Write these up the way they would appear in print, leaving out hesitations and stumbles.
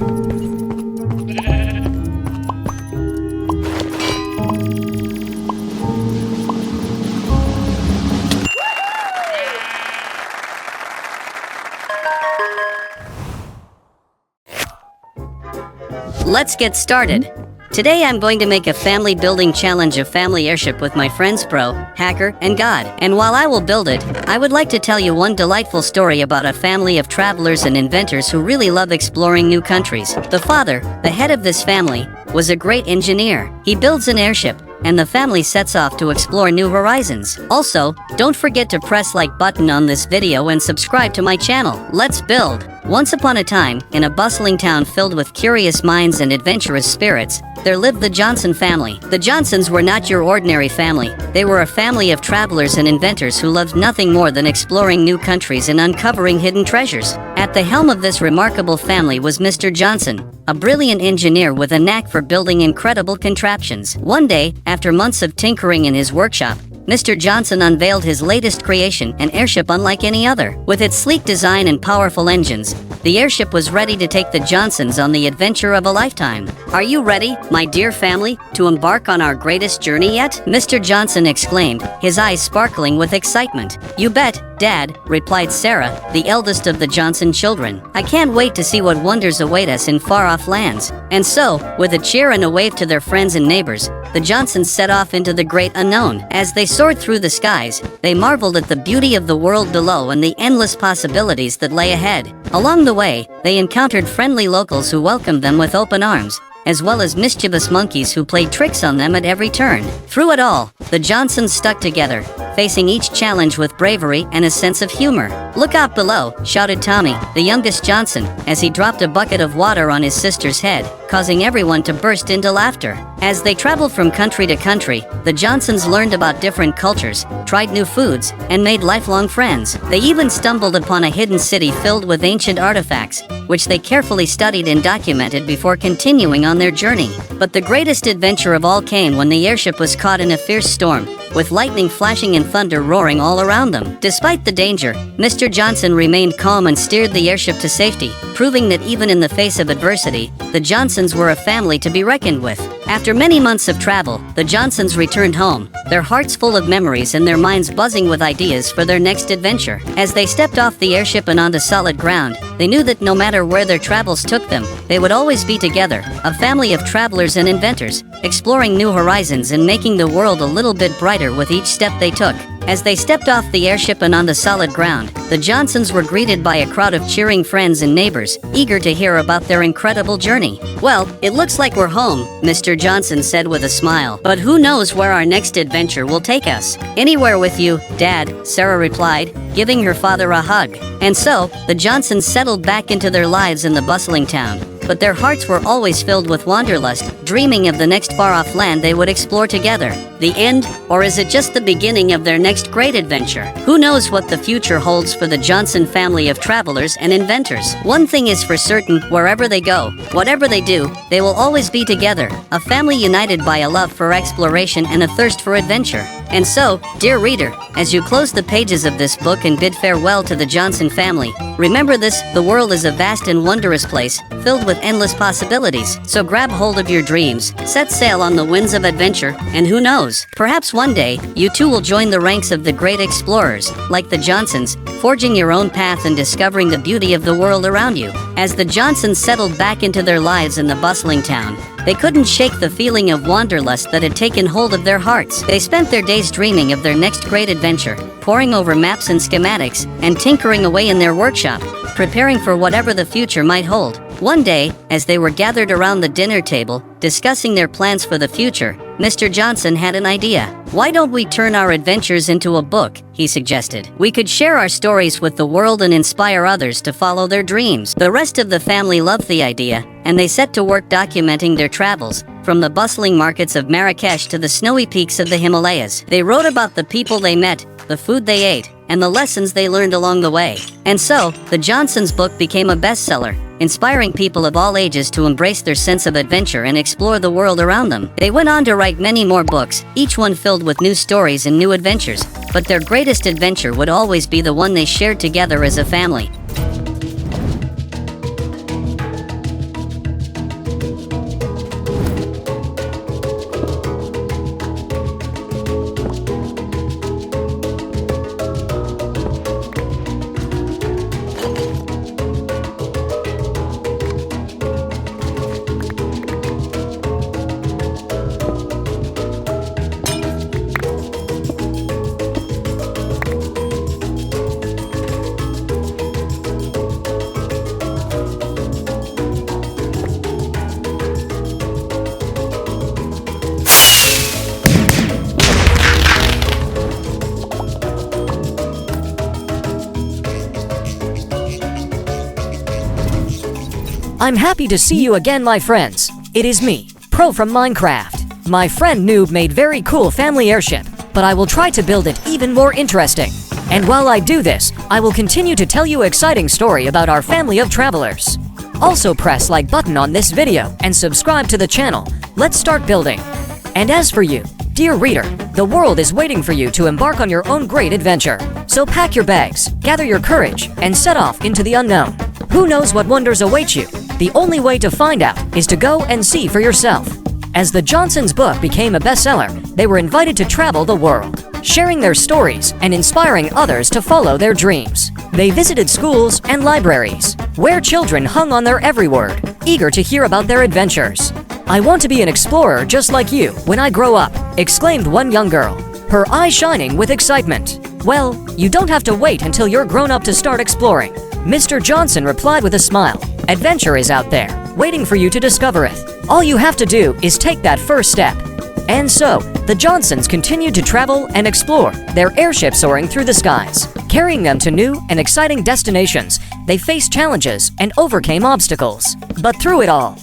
Let's get started. Today I'm going to make a family building challenge of family airship with my friends Pro, Hacker, and God. And while I will build it, I would like to tell you one delightful story about a family of travelers and inventors who really love exploring new countries. The father, the head of this family, was a great engineer. He builds an airship, and the family sets off to explore new horizons. Also, don't forget to press like button on this video and subscribe to my channel. Let's build. Once upon a time, in a bustling town filled with curious minds and adventurous spirits, there lived the Johnson family. The Johnsons were not your ordinary family. They were a family of travelers and inventors who loved nothing more than exploring new countries and uncovering hidden treasures. At the helm of this remarkable family was Mr. Johnson, a brilliant engineer with a knack for building incredible contraptions. One day, after months of tinkering in his workshop, Mr. Johnson unveiled his latest creation, an airship unlike any other. With its sleek design and powerful engines, the airship was ready to take the Johnsons on the adventure of a lifetime. Are you ready, my dear family, to embark on our greatest journey yet? Mr. Johnson exclaimed, his eyes sparkling with excitement. You bet, Dad, replied Sarah, the eldest of the Johnson children. I can't wait to see what wonders await us in far-off lands. And so, with a cheer and a wave to their friends and neighbors, the Johnsons set off into the great unknown. As they soared through the skies, they marveled at the beauty of the world below and the endless possibilities that lay ahead. Along the way, they encountered friendly locals who welcomed them with open arms, as well as mischievous monkeys who played tricks on them at every turn. Through it all, the Johnsons stuck together, facing each challenge with bravery and a sense of humor. Look out below, shouted Tommy, the youngest Johnson, as he dropped a bucket of water on his sister's head, causing everyone to burst into laughter. As they traveled from country to country, the Johnsons learned about different cultures, tried new foods, and made lifelong friends. They even stumbled upon a hidden city filled with ancient artifacts, which they carefully studied and documented before continuing on their journey. But the greatest adventure of all came when the airship was caught in a fierce storm, with lightning flashing and thunder roaring all around them. Despite the danger, Mr. Johnson remained calm and steered the airship to safety, proving that even in the face of adversity, the Johnsons were a family to be reckoned with. After many months of travel, the Johnsons returned home, their hearts full of memories and their minds buzzing with ideas for their next adventure. As they stepped off the airship and onto solid ground, they knew that no matter where their travels took them, they would always be together, a family of travelers and inventors, exploring new horizons and making the world a little bit brighter with each step they took. As they stepped off the airship and onto solid ground, the Johnsons were greeted by a crowd of cheering friends and neighbors, eager to hear about their incredible journey. Well, it looks like we're home, Mr. Johnson said with a smile. But who knows where our next adventure will take us? Anywhere with you, Dad, Sarah replied, giving her father a hug. And so, the Johnsons settled back into their lives in the bustling town. But their hearts were always filled with wanderlust, dreaming of the next far-off land they would explore together. The end? Or is it just the beginning of their next great adventure? Who knows what the future holds for the Johnson family of travelers and inventors? One thing is for certain, wherever they go, whatever they do, they will always be together, a family united by a love for exploration and a thirst for adventure. And so, dear reader, as you close the pages of this book and bid farewell to the Johnson family, remember this: the world is a vast and wondrous place, filled with endless possibilities. So grab hold of your dreams, set sail on the winds of adventure, and who knows, perhaps one day, you too will join the ranks of the great explorers, like the Johnsons, forging your own path and discovering the beauty of the world around you. As the Johnsons settled back into their lives in the bustling town, they couldn't shake the feeling of wanderlust that had taken hold of their hearts. They spent their days dreaming of their next great adventure, poring over maps and schematics, and tinkering away in their workshop, preparing for whatever the future might hold. One day, as they were gathered around the dinner table, discussing their plans for the future, Mr. Johnson had an idea. Why don't we turn our adventures into a book, he suggested. We could share our stories with the world and inspire others to follow their dreams. The rest of the family loved the idea, and they set to work documenting their travels, from the bustling markets of Marrakesh to the snowy peaks of the Himalayas. They wrote about the people they met, the food they ate, and the lessons they learned along the way. And so, the Johnsons' book became a bestseller, inspiring people of all ages to embrace their sense of adventure and explore the world around them. They went on to write many more books, each one filled with new stories and new adventures, but their greatest adventure would always be the one they shared together as a family. I'm happy to see you again, my friends. It is me, Pro from Minecraft. My friend Noob made very cool family airship, but I will try to build it even more interesting. And while I do this, I will continue to tell you exciting story about our family of travelers. Also press like button on this video and subscribe to the channel. Let's start building. And as for you, dear reader, the world is waiting for you to embark on your own great adventure. So pack your bags, gather your courage, and set off into the unknown. Who knows what wonders await you? The only way to find out is to go and see for yourself. As the Johnsons' book became a bestseller, they were invited to travel the world, sharing their stories and inspiring others to follow their dreams. They visited schools and libraries, where children hung on their every word, eager to hear about their adventures. "I want to be an explorer just like you when I grow up," exclaimed one young girl, her eyes shining with excitement. "Well, you don't have to wait until you're grown up to start exploring," Mr. Johnson replied with a smile. "Adventure is out there, waiting for you to discover it. All you have to do is take that first step." And so, the Johnsons continued to travel and explore, their airship soaring through the skies, carrying them to new and exciting destinations. They faced challenges and overcame obstacles. But through it all,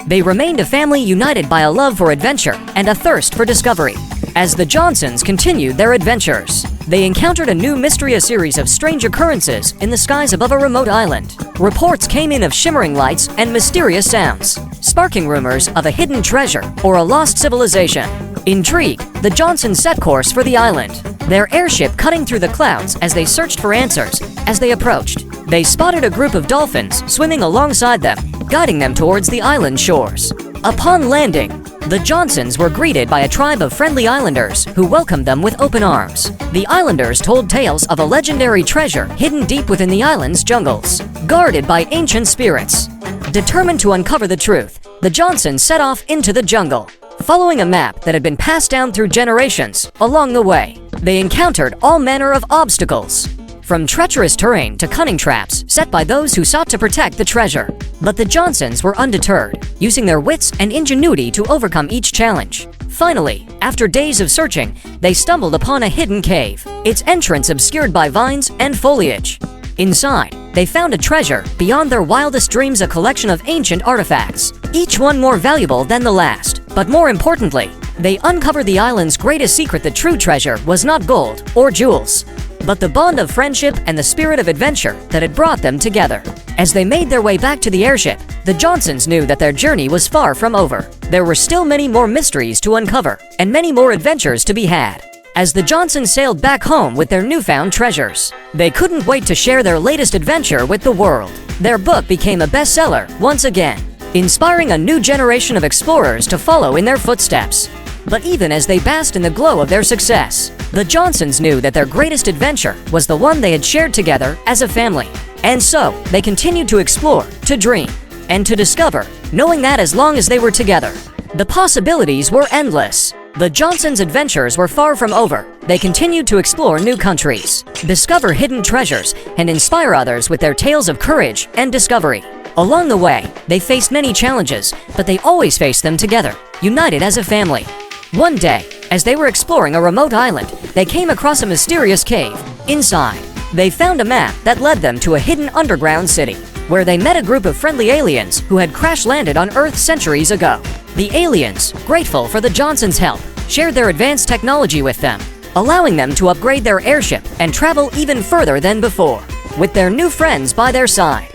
they remained a family united by a love for adventure and a thirst for discovery. As the Johnsons continued their adventures, they encountered a new mysterious series of strange occurrences in the skies above a remote island. Reports came in of shimmering lights and mysterious sounds, sparking rumors of a hidden treasure or a lost civilization. Intrigued, the Johnsons set course for the island, their airship cutting through the clouds as they searched for answers. As they approached, they spotted a group of dolphins swimming alongside them, guiding them towards the island shores. Upon landing, the Johnsons were greeted by a tribe of friendly islanders who welcomed them with open arms. The islanders told tales of a legendary treasure hidden deep within the island's jungles, guarded by ancient spirits. Determined to uncover the truth, the Johnsons set off into the jungle. Following a map that had been passed down through generations, along the way, they encountered all manner of obstacles, from treacherous terrain to cunning traps set by those who sought to protect the treasure. But the Johnsons were undeterred, using their wits and ingenuity to overcome each challenge. Finally, after days of searching, they stumbled upon a hidden cave, its entrance obscured by vines and foliage. Inside, they found a treasure beyond their wildest dreams, a collection of ancient artifacts, each one more valuable than the last. But more importantly, they uncovered the island's greatest secret. The true treasure was not gold or jewels, but the bond of friendship and the spirit of adventure that had brought them together. As they made their way back to the airship, the Johnsons knew that their journey was far from over. There were still many more mysteries to uncover and many more adventures to be had. As the Johnsons sailed back home with their newfound treasures, they couldn't wait to share their latest adventure with the world. Their book became a bestseller once again, inspiring a new generation of explorers to follow in their footsteps. But even as they basked in the glow of their success, the Johnsons knew that their greatest adventure was the one they had shared together as a family. And so, they continued to explore, to dream, and to discover, knowing that as long as they were together, the possibilities were endless. The Johnsons' adventures were far from over. They continued to explore new countries, discover hidden treasures, and inspire others with their tales of courage and discovery. Along the way, they faced many challenges, but they always faced them together, united as a family. One day, as they were exploring a remote island, they came across a mysterious cave. Inside, they found a map that led them to a hidden underground city, where they met a group of friendly aliens who had crash-landed on Earth centuries ago. The aliens, grateful for the Johnsons' help, shared their advanced technology with them, allowing them to upgrade their airship and travel even further than before, with their new friends by their side.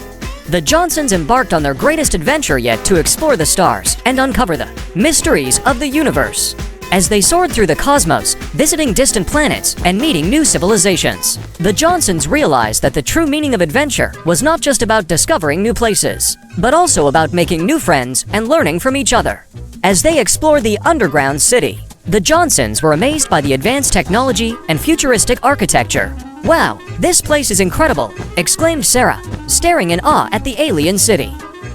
The Johnsons embarked on their greatest adventure yet to explore the stars and uncover the mysteries of the universe. As they soared through the cosmos, visiting distant planets and meeting new civilizations, the Johnsons realized that the true meaning of adventure was not just about discovering new places, but also about making new friends and learning from each other. As they explored the underground city, the Johnsons were amazed by the advanced technology and futuristic architecture. "Wow, this place is incredible," exclaimed Sarah, staring in awe at the alien city.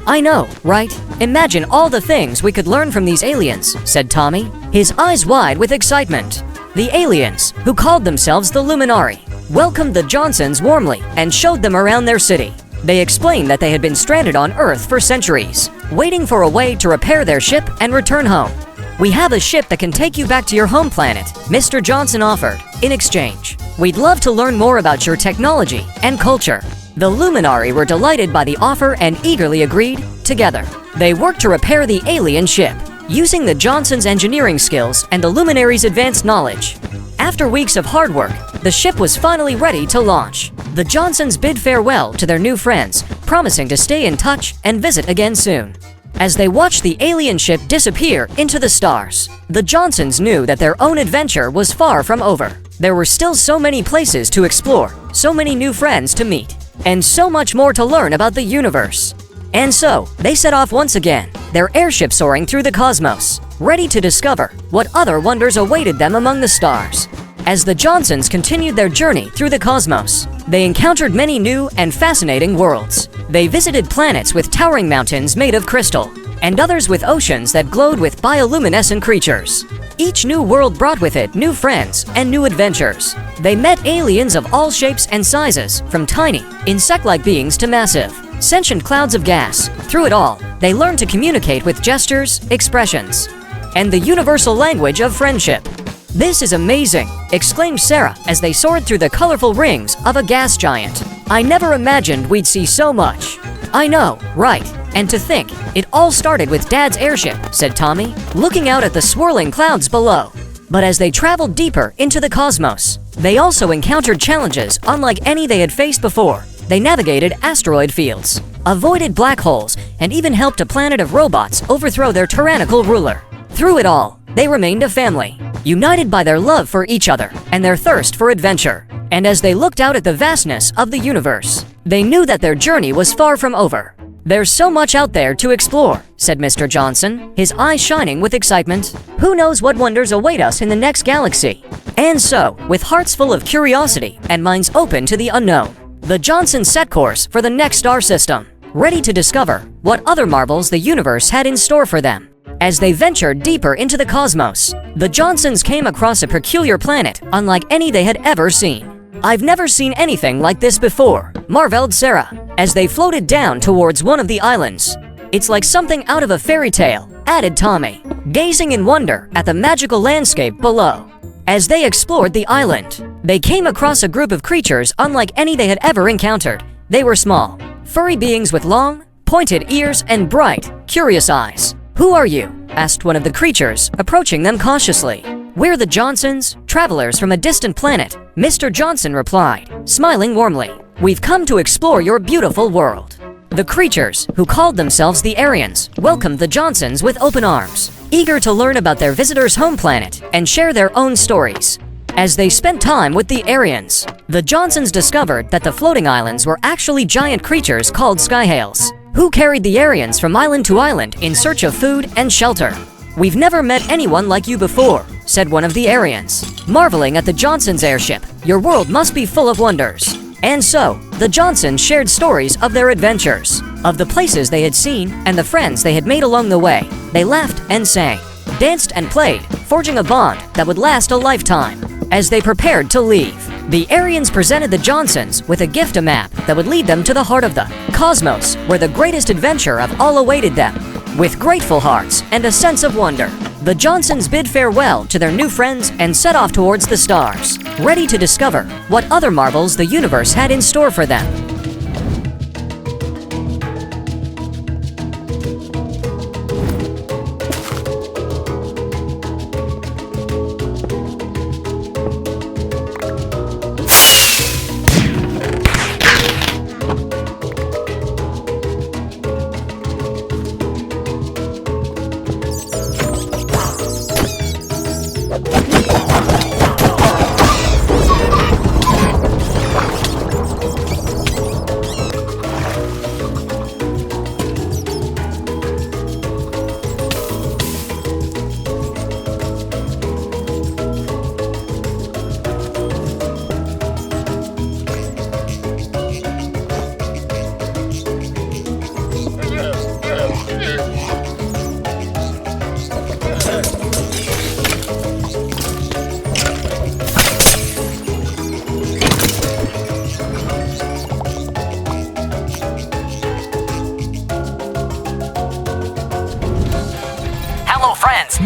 "I know, right? Imagine all the things we could learn from these aliens," said Tommy, his eyes wide with excitement. The aliens, who called themselves the Luminari, welcomed the Johnsons warmly and showed them around their city. They explained that they had been stranded on Earth for centuries, waiting for a way to repair their ship and return home. "We have a ship that can take you back to your home planet," Mr. Johnson offered. "In exchange, we'd love to learn more about your technology and culture." The Luminari were delighted by the offer and eagerly agreed together. They worked to repair the alien ship, using the Johnsons' engineering skills and the Luminaries' advanced knowledge. After weeks of hard work, the ship was finally ready to launch. The Johnsons bid farewell to their new friends, promising to stay in touch and visit again soon. As they watched the alien ship disappear into the stars, the Johnsons knew that their own adventure was far from over. There were still so many places to explore, so many new friends to meet, and so much more to learn about the universe. And so, they set off once again, their airship soaring through the cosmos, ready to discover what other wonders awaited them among the stars. As the Johnsons continued their journey through the cosmos, they encountered many new and fascinating worlds. They visited planets with towering mountains made of crystal, and others with oceans that glowed with bioluminescent creatures. Each new world brought with it new friends and new adventures. They met aliens of all shapes and sizes, from tiny, insect-like beings to massive, sentient clouds of gas. Through it all, they learned to communicate with gestures, expressions, and the universal language of friendship. "This is amazing!" exclaimed Sarah as they soared through the colorful rings of a gas giant. "I never imagined we'd see so much." "I know, right? And to think, it all started with Dad's airship," said Tommy, looking out at the swirling clouds below. But as they traveled deeper into the cosmos, they also encountered challenges unlike any they had faced before. They navigated asteroid fields, avoided black holes, and even helped a planet of robots overthrow their tyrannical ruler. Through it all, they remained a family, united by their love for each other and their thirst for adventure. And as they looked out at the vastness of the universe, they knew that their journey was far from over. "There's so much out there to explore," said Mr. Johnson, his eyes shining with excitement. "Who knows what wonders await us in the next galaxy?" And so, with hearts full of curiosity and minds open to the unknown, the Johnsons set course for the next star system, ready to discover what other marvels the universe had in store for them. As they ventured deeper into the cosmos, the Johnsons came across a peculiar planet unlike any they had ever seen. "I've never seen anything like this before," marveled Sarah, as they floated down towards one of the islands. "It's like something out of a fairy tale," added Tommy, gazing in wonder at the magical landscape below. As they explored the island, they came across a group of creatures unlike any they had ever encountered. They were small, furry beings with long, pointed ears and bright, curious eyes. "Who are you?" asked one of the creatures, approaching them cautiously. "We're the Johnsons, travelers from a distant planet," Mr. Johnson replied, smiling warmly. "We've come to explore your beautiful world." The creatures, who called themselves the Aryans, welcomed the Johnsons with open arms, eager to learn about their visitors' home planet and share their own stories. As they spent time with the Aryans, the Johnsons discovered that the floating islands were actually giant creatures called skyhails, who carried the Aryans from island to island in search of food and shelter. "We've never met anyone like you before," said one of the Aryans, marveling at the Johnsons' airship. "Your world must be full of wonders." And so, the Johnsons shared stories of their adventures, of the places they had seen and the friends they had made along the way. They laughed and sang, danced and played, forging a bond that would last a lifetime. As they prepared to leave, the Aryans presented the Johnsons with a gift, a map that would lead them to the heart of the cosmos, where the greatest adventure of all awaited them. With grateful hearts and a sense of wonder, the Johnsons bid farewell to their new friends and set off towards the stars, ready to discover what other marvels the universe had in store for them.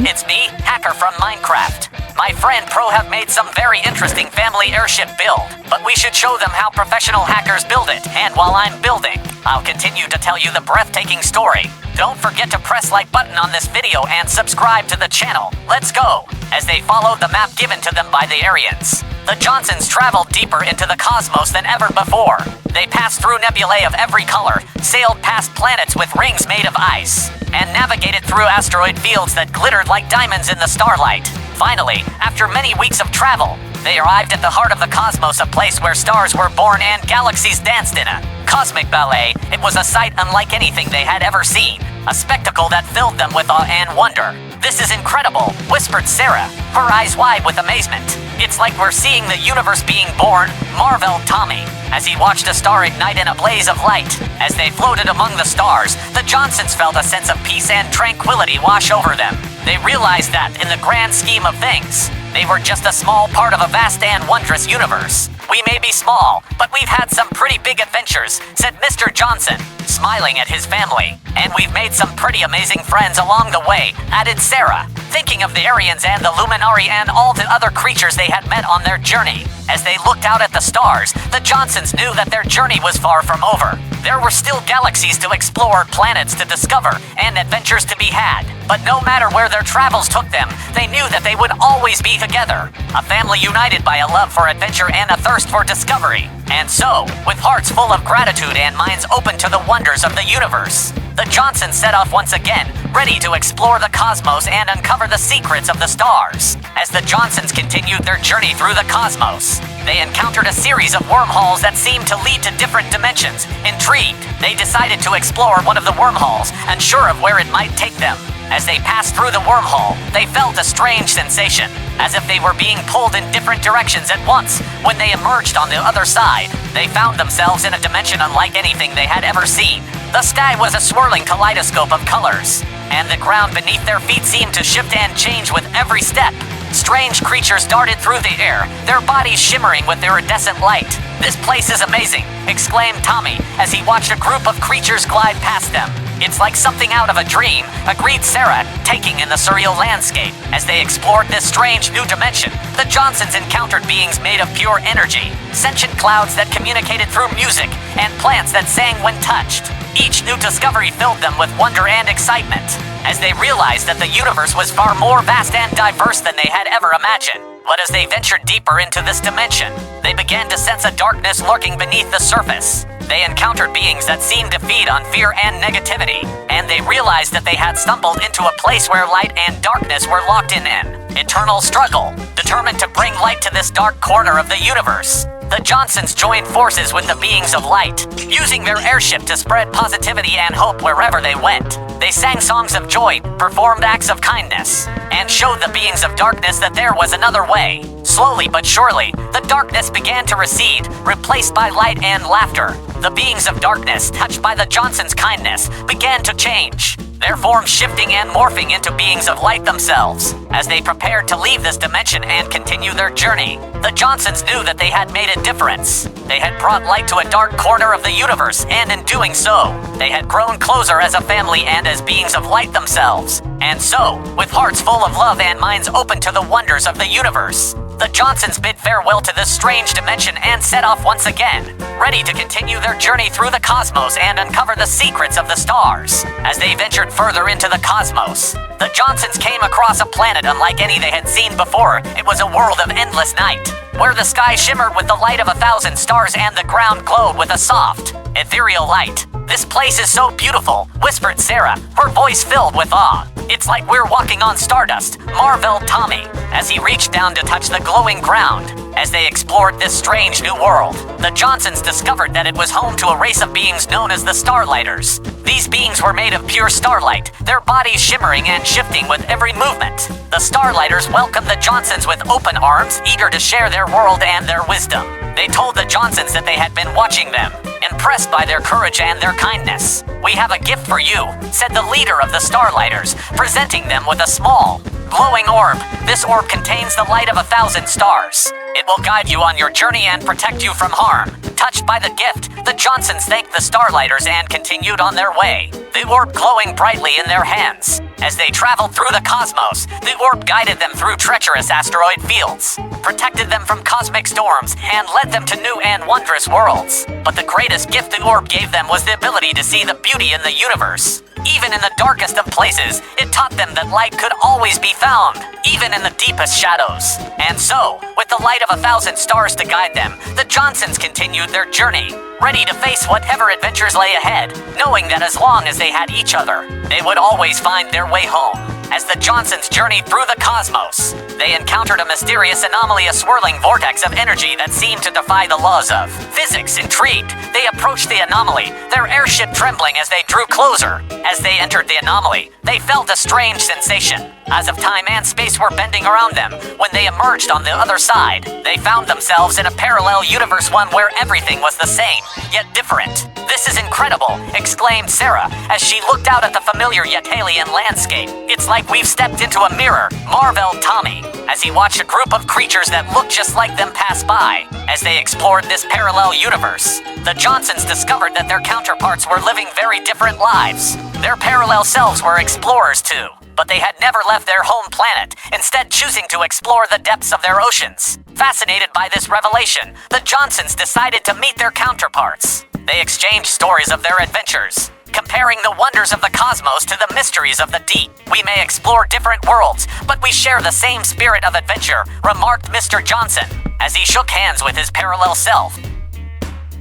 It's me, Hacker from Minecraft. My friend Pro have made some very interesting family airship build, but we should show them how professional hackers build it. And while I'm building, I'll continue to tell you the breathtaking story. Don't forget to press like button on this video and subscribe to the channel. Let's go! As they followed the map given to them by the Aryans, the Johnsons traveled deeper into the cosmos than ever before. They passed through nebulae of every color, sailed past planets with rings made of ice, and navigated through asteroid fields that glittered like diamonds in the starlight. Finally, after many weeks of travel, they arrived at the heart of the cosmos, a place where stars were born and galaxies danced in a cosmic ballet. It was a sight unlike anything they had ever seen, a spectacle that filled them with awe and wonder. "This is incredible," whispered Sarah, her eyes wide with amazement. "It's like we're seeing the universe being born," marveled Tommy, as he watched a star ignite in a blaze of light. As they floated among the stars, the Johnsons felt a sense of peace and tranquility wash over them. They realized that, in the grand scheme of things, they were just a small part of a vast and wondrous universe. "We may be small, but we've had some pretty big adventures," said Mr. Johnson, smiling at his family. "And we've made some pretty amazing friends along the way," added Sarah, thinking of the Aryans and the Luminari and all the other creatures they had met on their journey. As they looked out at the stars, the Johnsons knew that their journey was far from over. There were still galaxies to explore, planets to discover, and adventures to be had. But no matter where their travels took them, they knew that they would always be together. A family united by a love for adventure and a thirst for discovery. And so, with hearts full of gratitude and minds open to the wonders of the universe, the Johnsons set off once again, ready to explore the cosmos and uncover the secrets of the stars. As the Johnsons continued their journey through the cosmos, they encountered a series of wormholes that seemed to lead to different dimensions. Intrigued, they decided to explore one of the wormholes, unsure of where it might take them. As they passed through the wormhole, they felt a strange sensation, as if they were being pulled in different directions at once. When they emerged on the other side, they found themselves in a dimension unlike anything they had ever seen. The sky was a swirling kaleidoscope of colors, and the ground beneath their feet seemed to shift and change with every step. Strange creatures darted through the air, their bodies shimmering with iridescent light. "This place is amazing," exclaimed Tommy as he watched a group of creatures glide past them. "It's like something out of a dream," agreed Sarah, taking in the surreal landscape. As they explored this strange new dimension, the Johnsons encountered beings made of pure energy, sentient clouds that communicated through music, and plants that sang when touched. Each new discovery filled them with wonder and excitement, as they realized that the universe was far more vast and diverse than they had ever imagined. But as they ventured deeper into this dimension, they began to sense a darkness lurking beneath the surface. They encountered beings that seemed to feed on fear and negativity, and they realized that they had stumbled into a place where light and darkness were locked in an eternal struggle. Determined to bring light to this dark corner of the universe, the Johnsons joined forces with the beings of light, using their airship to spread positivity and hope wherever they went. They sang songs of joy, performed acts of kindness, and showed the beings of darkness that there was another way. Slowly but surely, the darkness began to recede, replaced by light and laughter. The beings of darkness, touched by the Johnsons' kindness, began to change, their forms shifting and morphing into beings of light themselves. As they prepared to leave this dimension and continue their journey, the Johnsons knew that they had made a difference. They had brought light to a dark corner of the universe, and in doing so, they had grown closer as a family and as beings of light themselves. And so, with hearts full of love and minds open to the wonders of the universe, the Johnsons bid farewell to this strange dimension and set off once again, ready to continue their journey through the cosmos and uncover the secrets of the stars. As they ventured further into the cosmos, the Johnsons came across a planet unlike any they had seen before. It was a world of endless night, where the sky shimmered with the light of 1,000 stars and the ground glowed with a soft, ethereal light. "This place is so beautiful," whispered Sarah, her voice filled with awe. "It's like we're walking on Stardust," marveled Tommy, as he reached down to touch the glowing ground. As they explored this strange new world, the Johnsons discovered that it was home to a race of beings known as the starlighters. These beings were made of pure starlight, their bodies shimmering and shifting with every movement. The starlighters welcomed the Johnsons with open arms, eager to share their world and their wisdom. They told the Johnsons that they had been watching them, impressed by their courage and their kindness. "We have a gift for you," said the leader of the starlighters, presenting them with a small, glowing orb. "This orb contains the light of 1,000 stars. It will guide you on your journey and protect you from harm." Touched by the gift, the Johnsons thanked the starlighters and continued on their way, the orb glowing brightly in their hands. As they traveled through the cosmos, the orb guided them through treacherous asteroid fields, protected them from cosmic storms, and led them to new and wondrous worlds. But the greatest gift the orb gave them was the ability to see the beauty in the universe. Even in the darkest of places, it taught them that light could always be found, even in the deepest shadows. And so, with the light of 1,000 stars to guide them, the Johnsons continued their journey, ready to face whatever adventures lay ahead, knowing that as long as they had each other, they would always find their way home. As the Johnsons journeyed through the cosmos, they encountered a mysterious anomaly, a swirling vortex of energy that seemed to defy the laws of physics. Intrigued, they approached the anomaly, their airship trembling as they drew closer. As they entered the anomaly, they felt a strange sensation, as if time and space were bending around them. When they emerged on the other side, they found themselves in a parallel universe, one where everything was the same, yet different. "This is incredible," exclaimed Sarah as she looked out at the familiar yet alien landscape. "It's like we've stepped into a mirror," marveled Tommy, as he watched a group of creatures that looked just like them pass by. As they explored this parallel universe, the Johnsons discovered that their counterparts were living very different lives. Their parallel selves were explorers too, but they had never left their home planet, instead choosing to explore the depths of their oceans. Fascinated by this revelation, the Johnsons decided to meet their counterparts. They exchanged stories of their adventures, comparing the wonders of the cosmos to the mysteries of the deep. "We may explore different worlds, but we share the same spirit of adventure," remarked Mr. Johnson, as he shook hands with his parallel self.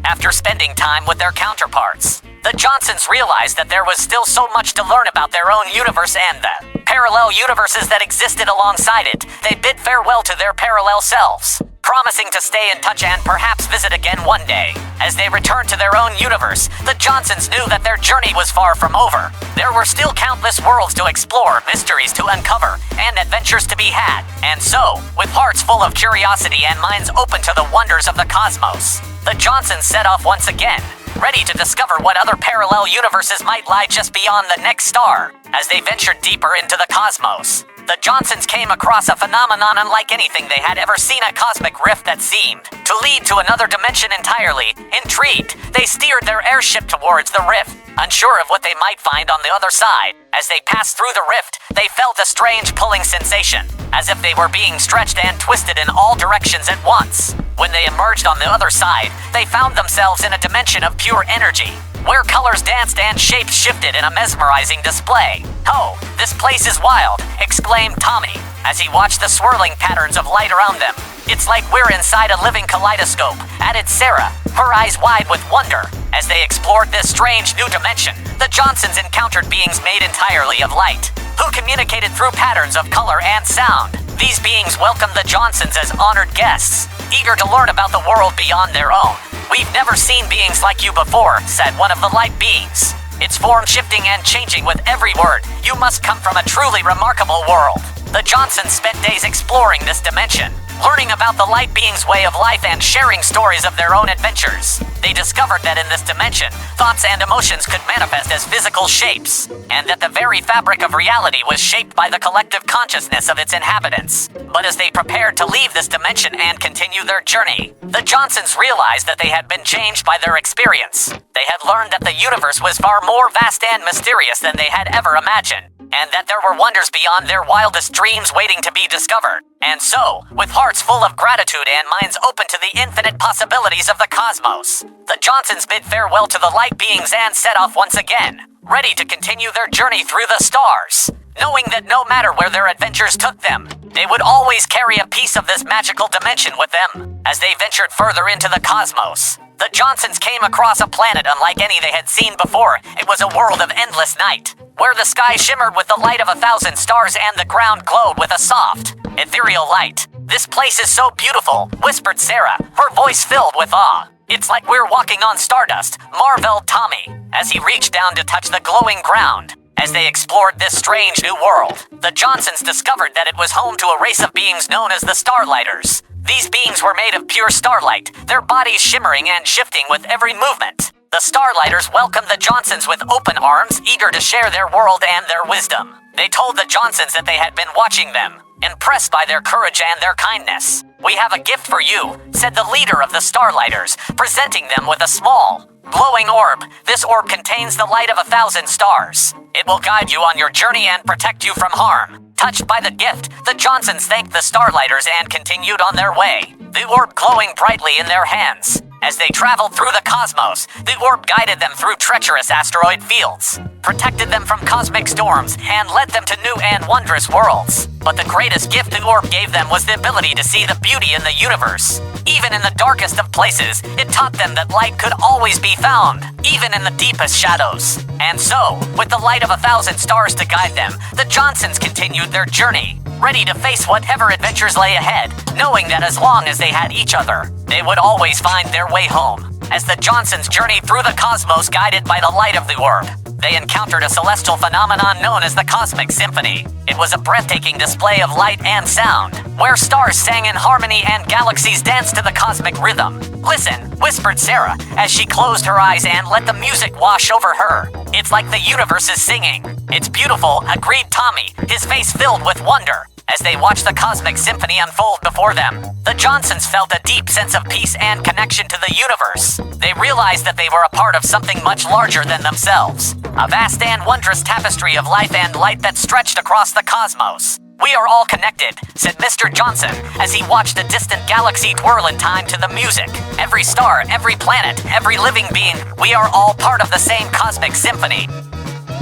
After spending time with their counterparts, the Johnsons realized that there was still so much to learn about their own universe and the parallel universes that existed alongside it. They bid farewell to their parallel selves, promising to stay in touch and perhaps visit again one day. As they returned to their own universe, the Johnsons knew that their journey was far from over. There were still countless worlds to explore, mysteries to uncover, and adventures to be had. And so, with hearts full of curiosity and minds open to the wonders of the cosmos, the Johnsons set off once again, ready to discover what other parallel universes might lie just beyond the next star. As they ventured deeper into the cosmos, the Johnsons came across a phenomenon unlike anything they had ever seen, a cosmic rift that seemed to lead to another dimension entirely. Intrigued, they steered their airship towards the rift, unsure of what they might find on the other side. As they passed through the rift, they felt a strange pulling sensation, as if they were being stretched and twisted in all directions at once. When they emerged on the other side, they found themselves in a dimension of pure energy, where colors danced and shapes shifted in a mesmerizing display. "Oh, this place is wild," exclaimed Tommy, as he watched the swirling patterns of light around them. "It's like we're inside a living kaleidoscope," added Sarah, her eyes wide with wonder. As they explored this strange new dimension, the Johnsons encountered beings made entirely of light, who communicated through patterns of color and sound. These beings welcomed the Johnsons as honored guests, eager to learn about the world beyond their own. "We've never seen beings like you before," said one of the light beings. "Its form shifting and changing with every word. You must come from a truly remarkable world." The Johnsons spent days exploring this dimension, learning about the light beings' way of life and sharing stories of their own adventures. They discovered that in this dimension, thoughts and emotions could manifest as physical shapes, and that the very fabric of reality was shaped by the collective consciousness of its inhabitants. But as they prepared to leave this dimension and continue their journey, the Johnsons realized that they had been changed by their experience. They had learned that the universe was far more vast and mysterious than they had ever imagined, and that there were wonders beyond their wildest dreams waiting to be discovered. And so, with hearts full of gratitude and minds open to the infinite possibilities of the cosmos, the Johnsons bid farewell to the light beings and set off once again, ready to continue their journey through the stars, knowing that no matter where their adventures took them, they would always carry a piece of this magical dimension with them. As they ventured further into the cosmos, the Johnsons came across a planet unlike any they had seen before. It was a world of endless night, where the sky shimmered with the light of 1,000 stars and the ground glowed with a soft, ethereal light. "This place is so beautiful," whispered Sarah, her voice filled with awe. "It's like we're walking on Stardust," marveled Tommy, as he reached down to touch the glowing ground. As they explored this strange new world, the Johnsons discovered that it was home to a race of beings known as the starlighters. These beings were made of pure starlight, their bodies shimmering and shifting with every movement. The starlighters welcomed the Johnsons with open arms, eager to share their world and their wisdom. They told the Johnsons that they had been watching them, impressed by their courage and their kindness. "We have a gift for you," said the leader of the Starlighters, presenting them with a small, glowing orb. This orb contains the light of 1,000 stars. It will guide you on your journey and protect you from harm. Touched by the gift, the Johnsons thanked the Starlighters and continued on their way, the orb glowing brightly in their hands. As they traveled through the cosmos, the orb guided them through treacherous asteroid fields, protected them from cosmic storms, and led them to new and wondrous worlds. But the greatest gift the orb gave them was the ability to see the beauty in the universe. Even in the darkest of places, it taught them that light could always be found, even in the deepest shadows. And so, with the light of 1,000 stars to guide them, the Johnsons continued their journey, ready to face whatever adventures lay ahead, knowing that as long as they had each other, they would always find their way home. As the Johnsons journeyed through the cosmos guided by the light of the orb, they encountered a celestial phenomenon known as the cosmic symphony. It was a breathtaking display of light and sound, where stars sang in harmony and galaxies danced to the cosmic rhythm. "Listen," whispered Sarah, as she closed her eyes and let the music wash over her. "It's like the universe is singing." "It's beautiful," agreed Tommy, his face filled with wonder. As they watched the cosmic symphony unfold before them, the Johnsons felt a deep sense of peace and connection to the universe. They realized that they were a part of something much larger than themselves, a vast and wondrous tapestry of life and light that stretched across the cosmos. "We are all connected," said Mr. Johnson, as he watched a distant galaxy twirl in time to the music. "Every star, every planet, every living being, we are all part of the same cosmic symphony."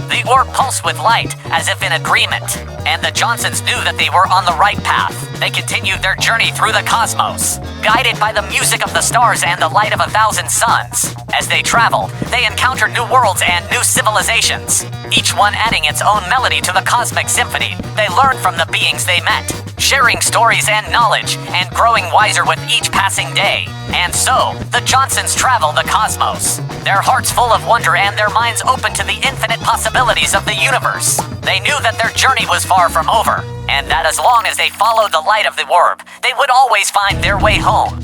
The orb pulsed with light, as if in agreement, and the Johnsons knew that they were on the right path. They continued their journey through the cosmos, guided by the music of the stars and the light of 1,000 suns. As they traveled, they encountered new worlds and new civilizations, each one adding its own melody to the cosmic symphony. They learned from the beings they met, sharing stories and knowledge, and growing wiser with each passing day. And so, the Johnsons traveled the cosmos, their hearts full of wonder and their minds open to the infinite possibilities of the universe. They knew that their journey was far from over, and that as long as they followed the light of the orb, they would always find their way home.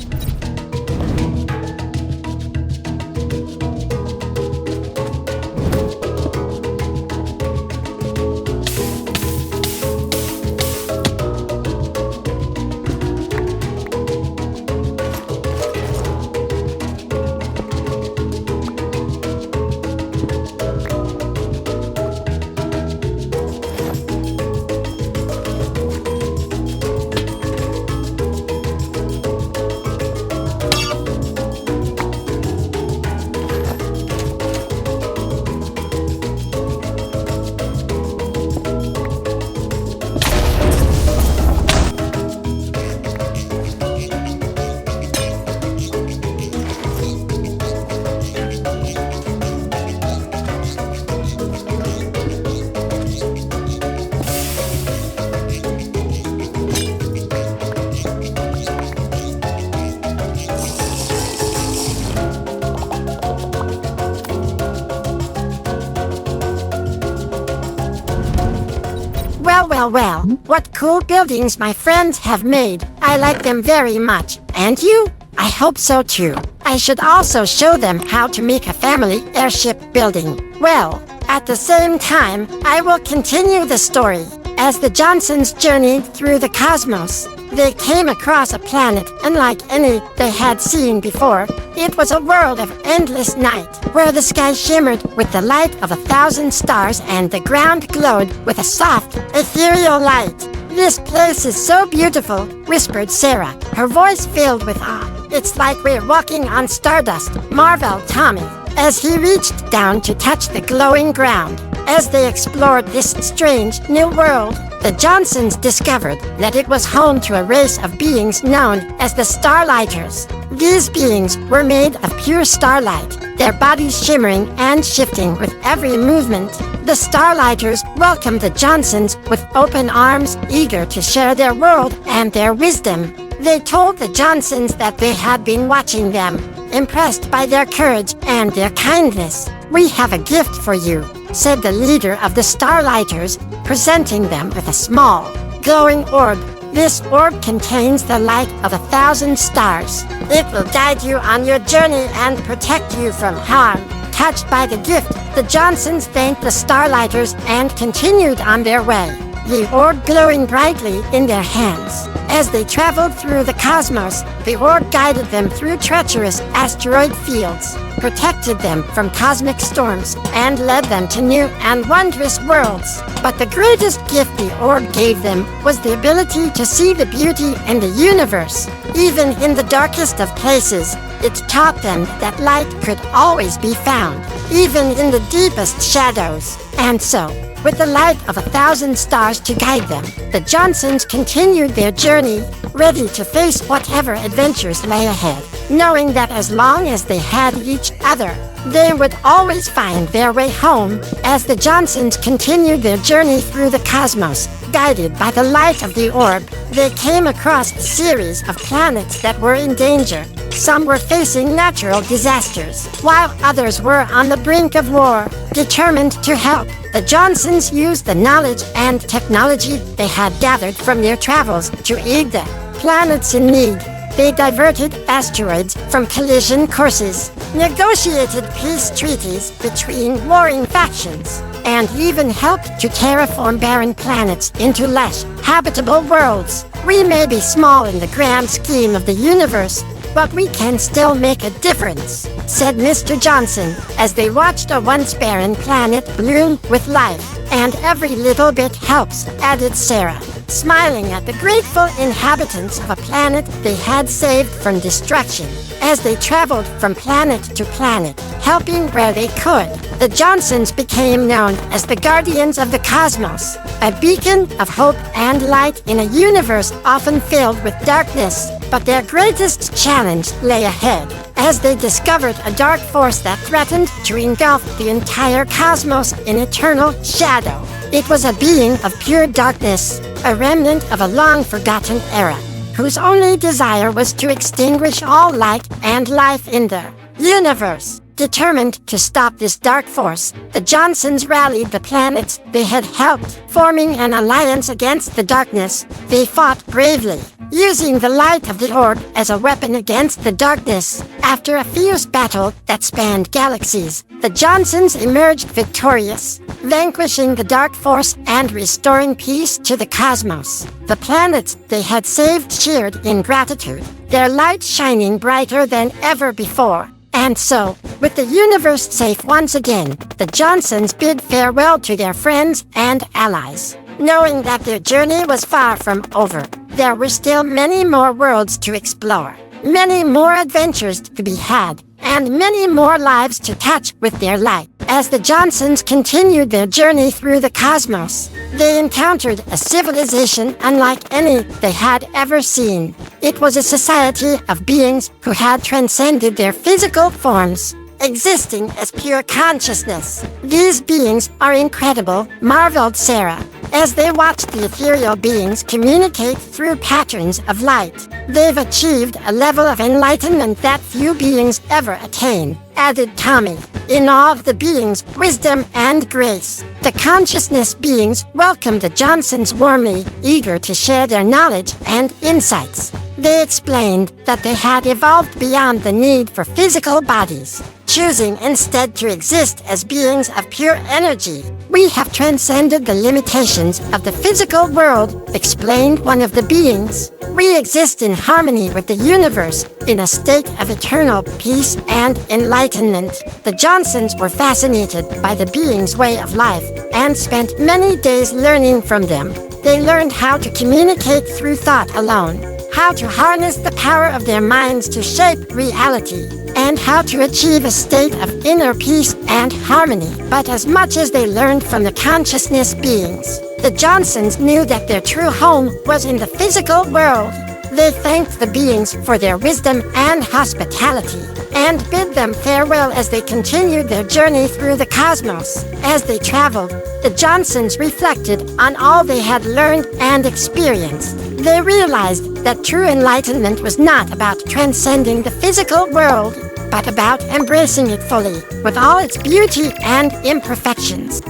Well, what cool buildings my friends have made. I like them very much. And you? I hope so too. I should also show them how to make a family airship building. Well, at the same time, I will continue the story. As the Johnsons journeyed through the cosmos, they came across a planet unlike any they had seen before. It was a world of endless night, where the sky shimmered with the light of 1,000 stars and the ground glowed with a soft, ethereal light. "This place is so beautiful," whispered Sarah, her voice filled with awe. "It's like we're walking on Stardust," marveled Tommy, as he reached down to touch the glowing ground. As they explored this strange new world, the Johnsons discovered that it was home to a race of beings known as the Starlighters. These beings were made of pure starlight, their bodies shimmering and shifting with every movement. The Starlighters welcomed the Johnsons with open arms, eager to share their world and their wisdom. They told the Johnsons that they had been watching them, impressed by their courage and their kindness. "We have a gift for you," said the leader of the Starlighters, presenting them with a small, glowing orb. "This orb contains the light of 1,000 stars. It will guide you on your journey and protect you from harm." Touched by the gift, the Johnsons thanked the Starlighters and continued on their way. the orb glowing brightly in their hands. As they traveled through the cosmos, the orb guided them through treacherous asteroid fields, protected them from cosmic storms, and led them to new and wondrous worlds. But the greatest gift the orb gave them was the ability to see the beauty in the universe. Even in the darkest of places, it taught them that light could always be found, even in the deepest shadows. And so, with the light of 1,000 stars to guide them, the Johnsons continued their journey, ready to face whatever adventures lay ahead, knowing that as long as they had each other, they would always find their way home. As the Johnsons continued their journey through the cosmos, guided by the light of the orb, they came across a series of planets that were in danger. Some were facing natural disasters, while others were on the brink of war. Determined to help, the Johnsons used the knowledge and technology they had gathered from their travels to aid the planets in need. They diverted asteroids from collision courses, negotiated peace treaties between warring factions, and even helped to terraform barren planets into lush, habitable worlds. We may be small in the grand scheme of the universe, but we can still make a difference, said Mr. Johnson, as they watched a once barren planet bloom with life. And every little bit helps, added Sarah, smiling at the grateful inhabitants of a planet they had saved from destruction. As they traveled from planet to planet, helping where they could, the Johnsons became known as the Guardians of the Cosmos, a beacon of hope and light in a universe often filled with darkness. But their greatest challenge lay ahead, as they discovered a dark force that threatened to engulf the entire cosmos in eternal shadow. It was a being of pure darkness, a remnant of a long-forgotten era, whose only desire was to extinguish all light and life in the universe. Determined to stop this dark force, the Johnsons rallied the planets they had helped, forming an alliance against the darkness. They fought bravely, using the light of the orb as a weapon against the darkness. After a fierce battle that spanned galaxies, the Johnsons emerged victorious, vanquishing the dark force and restoring peace to the cosmos. The planets they had saved cheered in gratitude, their light shining brighter than ever before. And so, with the universe safe once again, the Johnsons bid farewell to their friends and allies. Knowing that their journey was far from over, there were still many more worlds to explore, many more adventures to be had, and many more lives to touch with their light. As the Johnsons continued their journey through the cosmos, they encountered a civilization unlike any they had ever seen. It was a society of beings who had transcended their physical forms, existing as pure consciousness. These beings are incredible, marveled Sarah, as they watched the ethereal beings communicate through patterns of light. They've achieved a level of enlightenment that few beings ever attain, added Tommy. In awe of the beings' wisdom and grace, the consciousness beings welcomed the Johnsons warmly, eager to share their knowledge and insights. They explained that they had evolved beyond the need for physical bodies, choosing instead to exist as beings of pure energy. We have transcended the limitations of the physical world, explained one of the beings. We exist in harmony with the universe, in a state of eternal peace and enlightenment. The Johnsons were fascinated by the beings' way of life and spent many days learning from them. They learned how to communicate through thought alone, how to harness the power of their minds to shape reality, and how to achieve a state of inner peace and harmony. But as much as they learned from the consciousness beings, the Johnsons knew that their true home was in the physical world. They thanked the beings for their wisdom and hospitality, and bid them farewell as they continued their journey through the cosmos. As they traveled, the Johnsons reflected on all they had learned and experienced. They realized that true enlightenment was not about transcending the physical world, but about embracing it fully, with all its beauty and imperfections.